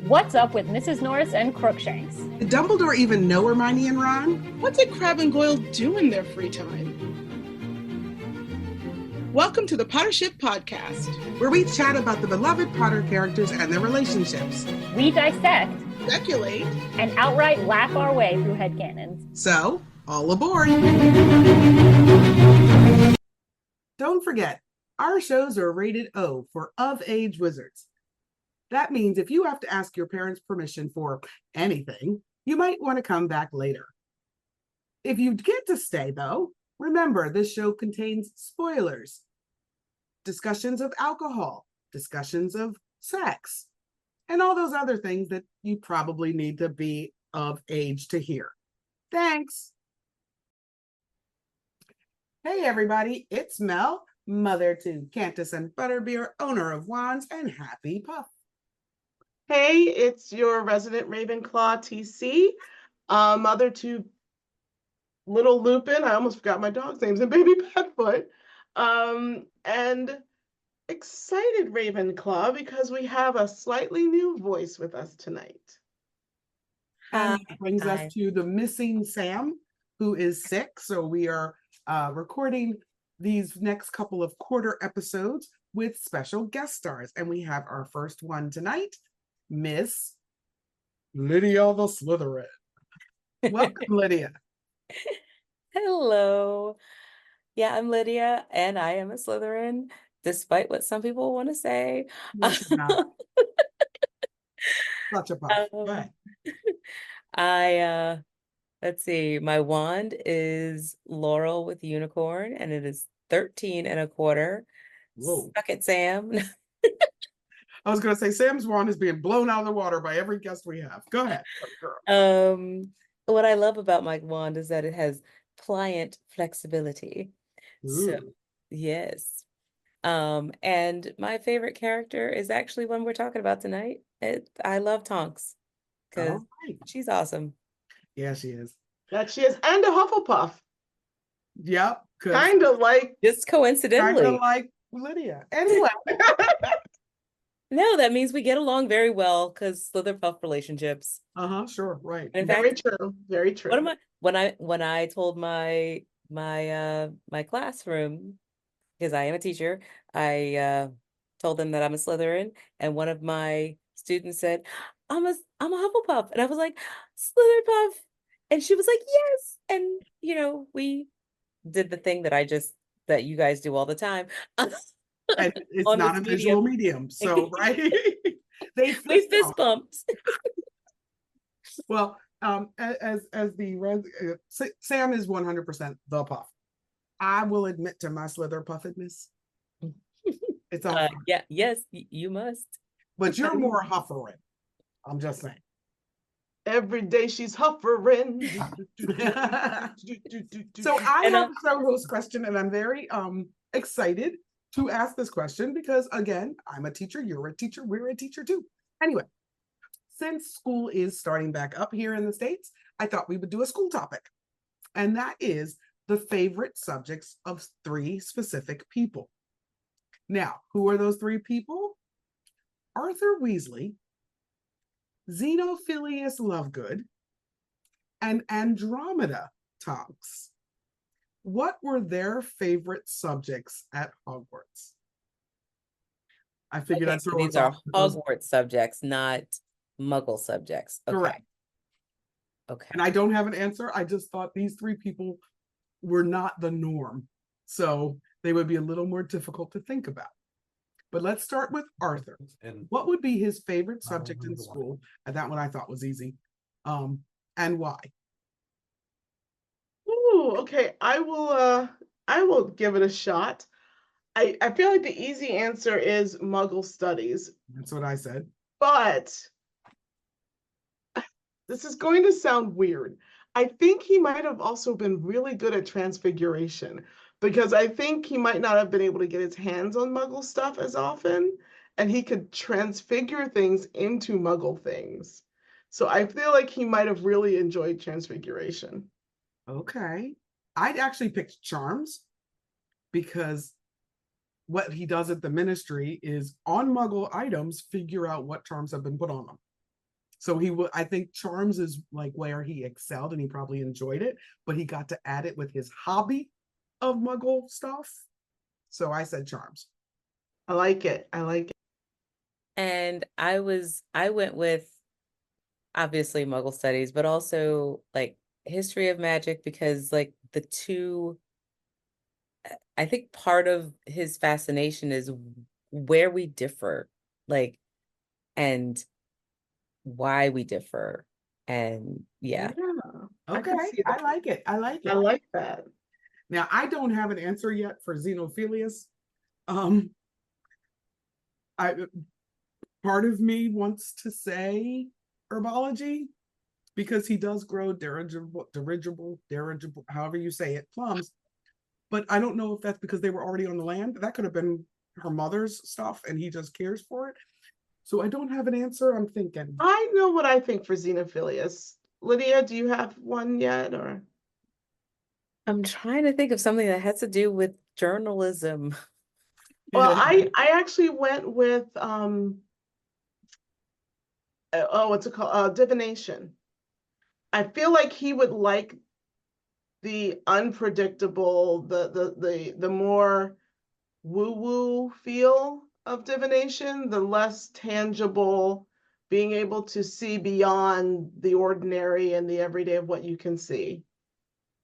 What's up with Mrs. Norris and Crookshanks? Did Dumbledore even know Hermione and Ron? What did Crabbe and Goyle do in their free time? Welcome to the Pottership Podcast, where we chat about the beloved Potter characters and their relationships. We dissect, speculate, and outright laugh our way through headcanons. So, all aboard! Don't forget, our shows are rated O for of-age wizards. That means if you have to ask your parents' permission for anything, you might want to come back later. If you get to stay, though, remember this show contains spoilers, discussions of alcohol, discussions of sex, and all those other things that you probably need to be of age to hear. Thanks. Hey, everybody, it's Mel, mother to Cantus and Butterbeer, owner of Wands and Happy Puff. Hey, it's your resident Ravenclaw TC, mother to Little Lupin. I almost forgot my dog's names, and Baby Petfoot. And excited Ravenclaw because we have a slightly new voice with us tonight. And that brings us to the missing Sam, who is sick. So we are recording these next couple of quarter episodes with special guest stars. And we have our first one tonight, Miss Lydia the Slytherin. Welcome, Lydia. Hello. Yeah, I'm Lydia, and I am a Slytherin, despite what some people want to say. Such a puff. Let's see, my wand is Laurel with Unicorn, and it is 13 and a quarter. Whoa. Suck it, Sam. I was going to say, Sam's wand is being blown out of the water by every guest we have. Go ahead. What I love about my wand is that it has pliant flexibility. Ooh. So, yes. And my favorite character is actually one we're talking about tonight. I love Tonks because she's awesome. Yeah, she is. That she is, and a Hufflepuff. Yep. Kind of like, just coincidentally, kind of like Lydia. Anyway. No, that means we get along very well because Slitherpuff relationships. Sure, right. In very fact, true, very true. When I told my classroom, because I am a teacher, I told them that I'm a Slytherin, and one of my students said, I'm a Hufflepuff," and I was like, "Slitherpuff," and she was like, "Yes," and we did the thing that you guys do all the time. And it's not a visual medium, so right. we fist bumped. Well, as Sam is 100% the puff. I will admit to my Slither puffedness. It's all yes, you must. But you're more Hufferin. I'm just saying. Every day she's Hufferin. So I have a co-host question, and I'm very excited to ask this question because, again, I'm a teacher, you're a teacher, we're a teacher too. Anyway, since school is starting back up here in the States, I thought we would do a school topic. And that is the favorite subjects of 3 specific people. Now, who are those 3 people? Arthur Weasley, Xenophilius Lovegood, and Andromeda Tonks. What were their favorite subjects at Hogwarts? I figured I'd throw these are Hogwarts subjects, not Muggle subjects. Okay. Correct. Okay. And I don't have an answer. I just thought these 3 people were not the norm, so they would be a little more difficult to think about. But let's start with Arthur. And what would be his favorite subject in school? And that one I thought was easy. And why? Ooh, okay. I will give it a shot. I feel like the easy answer is Muggle studies. That's what I said. But this is going to sound weird. I think he might have also been really good at transfiguration, because I think he might not have been able to get his hands on Muggle stuff as often, and he could transfigure things into Muggle things. So I feel like he might have really enjoyed transfiguration. Okay. I'd actually picked charms, because what he does at the ministry is on Muggle items, figure out what charms have been put on them. So he would, I think charms is like where he excelled and he probably enjoyed it, but he got to add it with his hobby of muggle stuff. So I said charms. I like it. I like it. And I went with obviously Muggle studies, but also like history of magic because like the two, I think part of his fascination is where we differ, like, and why we differ. And yeah. I can Okay, see I that. like it. I like I it. like that. Now I don't have an answer yet for Xenophilius. I part of me wants to say herbology because he does grow dirigible, however you say it, plums. But I don't know if that's because they were already on the land. That could have been her mother's stuff and he just cares for it. So I don't have an answer. I'm thinking. I know what I think for Xenophilius. Lydia, do you have one yet, or? I'm trying to think of something that has to do with journalism. Well, I actually went with what's it called? Divination. I feel like he would like the unpredictable, the more woo-woo feel of divination, the less tangible, being able to see beyond the ordinary and the everyday of what you can see.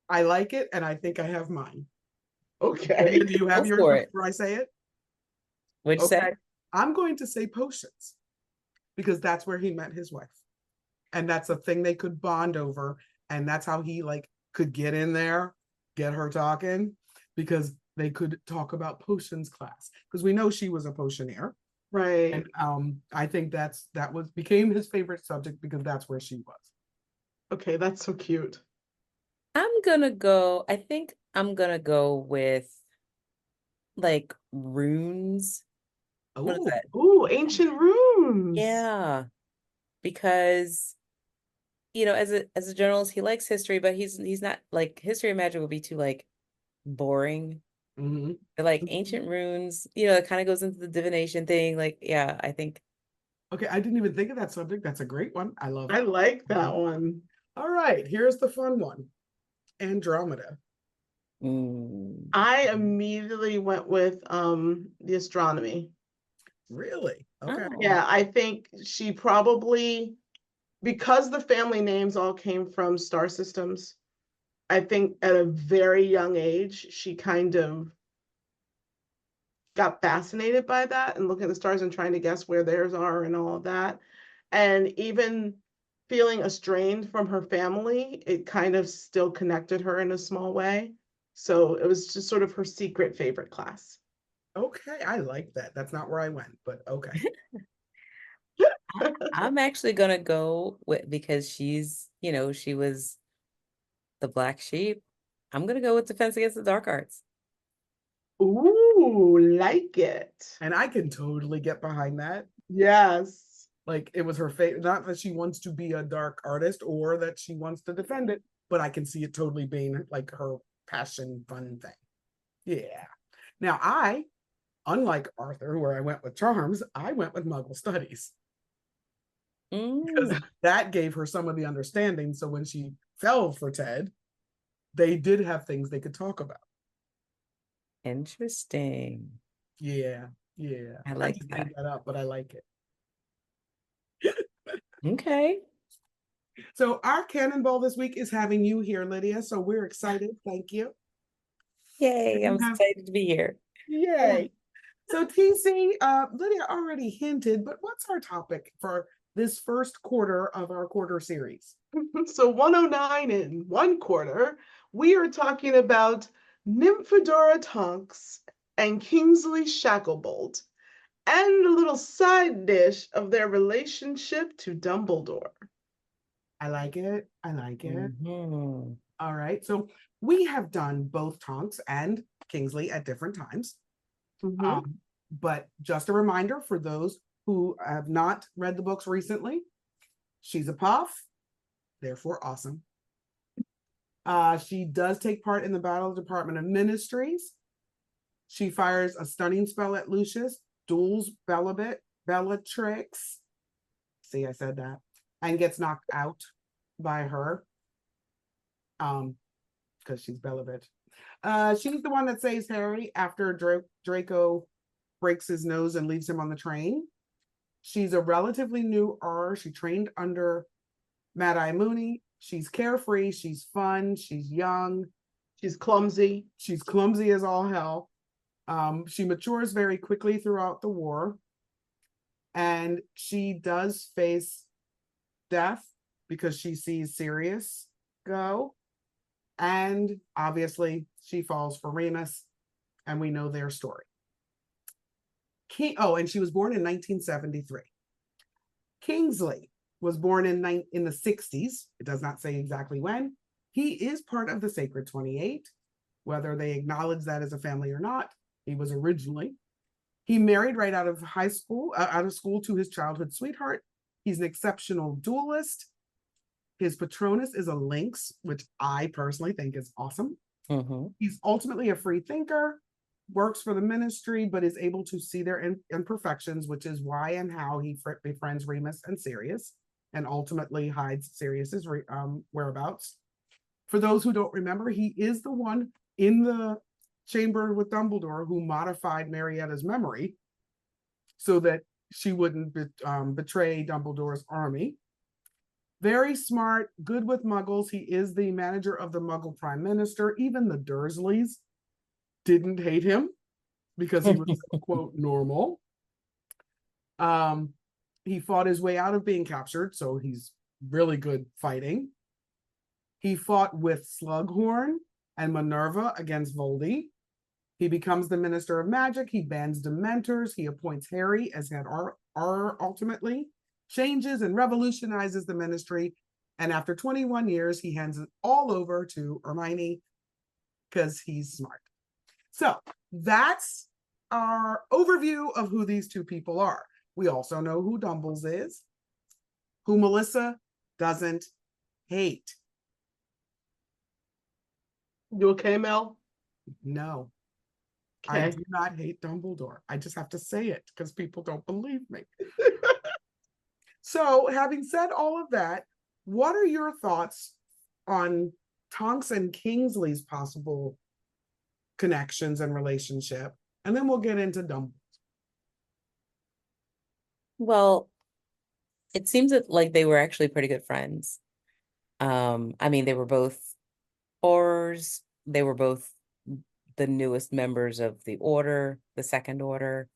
I like it, and I think I have mine. Okay. Do you have Go yours for it. before I say it? What'd you say? I'm going to say potions because that's where he met his wife. And that's a thing they could bond over. And that's how he like could get in there, get her talking, because they could talk about potions class. Because we know she was a potioneer. Right. And I think that became his favorite subject because that's where she was. Okay, that's so cute. I think I'm gonna go with like runes. What is Oh, that? Ooh, ancient runes. Yeah, because as a journalist, he likes history, but he's not like history and magic would be too like boring. mhm. But, like ancient runes, it kind of goes into the divination thing. Like, yeah, I think. Okay, I didn't even think of that subject. That's a great one. I love I it. like that one. All right, here's the fun one. Andromeda. Mm. I immediately went with the astronomy. Really? Okay. Oh. Yeah, I think she probably, because the family names all came from star systems, I think at a very young age, she kind of got fascinated by that and looking at the stars and trying to guess where theirs are and all of that. And even feeling estranged from her family, it kind of still connected her in a small way. So it was just sort of her secret favorite class. Okay, I like that. That's not where I went, but okay. I'm actually gonna go with because she was the black sheep. I'm gonna go with Defense Against the Dark Arts. Ooh, like it. And I can totally get behind that. Yes. Like it was her favorite, not that she wants to be a dark artist or that she wants to defend it, but I can see it totally being like her passion, fun thing. Yeah. Now unlike Arthur, where I went with charms, I went with Muggle studies because Mm, that gave her some of the understanding. So when she fell for Ted, they did have things they could talk about. interesting. Yeah, yeah. I I like just that. made that up, but I like it. Okay. So our cannonball this week is having you here, Lydia. So we're excited. Thank you. Yay, I'm You have excited to be here. yay. So TC, Lydia already hinted, but what's our topic for this first quarter of our quarter series? So 109 in one quarter, we are talking about Nymphadora Tonks and Kingsley Shacklebolt, and a little side dish of their relationship to Dumbledore. I like it. I like it. Mhm. All right. So we have done both Tonks and Kingsley at different times. Mhm. But just a reminder for those who have not read the books recently, she's a puff, therefore awesome. She does take part in the Battle Department of Ministries. She fires a stunning spell at Lucius, duels Bellatrix. See, I said that. and gets knocked out by her. Because she's Bella bitch. She's the one that saves Harry after Draco breaks his nose and leaves him on the train. She's a relatively new R. She trained under Mad Eye Mooney. She's carefree. She's fun. She's young. She's clumsy. She's clumsy as all hell. She matures very quickly throughout the war. And she does face death because she sees Sirius go. And obviously, she falls for Remus, and we know their story. And she was born in 1973. Kingsley was born in the 60s. It does not say exactly when. He is part of the Sacred 28, whether they acknowledge that as a family or not. He was originally. He married right out of school to his childhood sweetheart. He's an exceptional duelist. His Patronus is a lynx, which I personally think is awesome. Mm-hmm. He's ultimately a free thinker, works for the ministry, but is able to see their imperfections, which is why and how he befriends Remus and Sirius, and ultimately hides Sirius's whereabouts. For those who don't remember, he is the one in the chamber with Dumbledore who modified Marietta's memory so that she wouldn't betray Dumbledore's army. Very smart, good with muggles. He is the manager of the Muggle Prime Minister. Even the Dursleys didn't hate him because he was, quote, normal. He fought his way out of being captured, so he's really good fighting. He fought with Slughorn and Minerva against Voldy. He becomes the Minister of Magic. He bans Dementors. He appoints Harry as head R ultimately. Changes and revolutionizes the ministry. And after 21 years, he hands it all over to Hermione because he's smart. So that's our overview of who these two people are. We also know who Dumbles is, who Melissa doesn't hate. You okay, Mel? No, Okay. I do not hate Dumbledore. I just have to say it because people don't believe me. So, having said all of that, what are your thoughts on Tonks and Kingsley's possible connections and relationship? And then we'll get into Dumbledore. Well, it seems that like they were actually pretty good friends. I mean, they were both Aurors. They were both the newest members of the Order, the Second Order.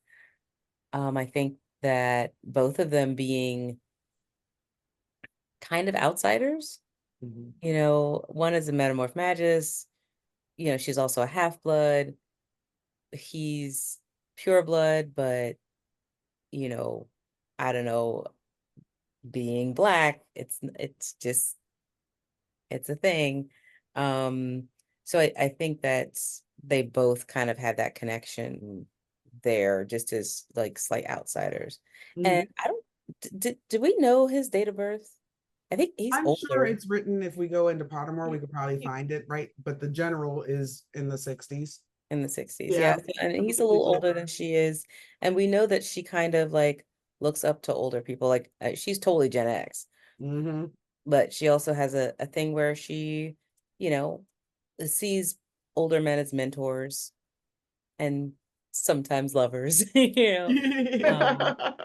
I think that both of them being kind of outsiders. Mm-hmm. You know, one is a metamorph magus. You know, she's also a half-blood. He's pure blood, but you know, I don't know, being black, it's a thing. So I think that they both kind of had that connection there, just as like slight outsiders. Mm-hmm. And I don't, do we know his date of birth? I think he's I'm older. sure it's written. If we go into Pottermore, we could probably find it, right? But the general is in the 60s. In the 60s. Yeah. Yeah. And he's a little older than she is. And we know that she kind of like looks up to older people. Like she's totally Gen X. Mm-hmm. But she also has a thing where she, you know, sees older men as mentors and sometimes lovers, you know.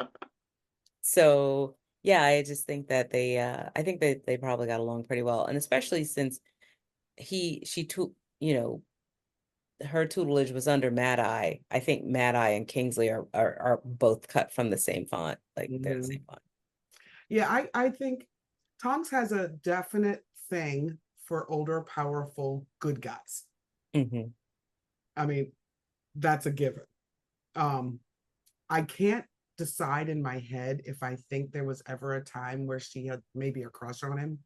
So yeah, I just think that I think that they probably got along pretty well. And especially since you know, her tutelage was under Mad Eye. I think Mad Eye and Kingsley are both cut from the same font. Like they're the Mm-hmm. same font. Yeah, I think Tonks has a definite thing for older, powerful, good guys. Mm-hmm. I mean, that's a given. I can't decide in my head if I think there was ever a time where she had maybe a crush on him.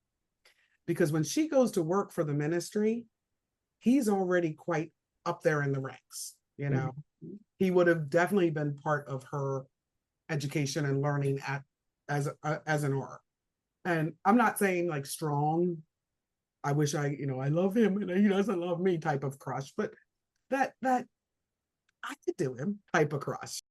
Because when she goes to work for the ministry, he's already quite up there in the ranks. You know, he would have definitely been part of her education and learning as an aura. And I'm not saying like strong, I wish I love him and he doesn't love me type of crush, but that I could do him type of crush.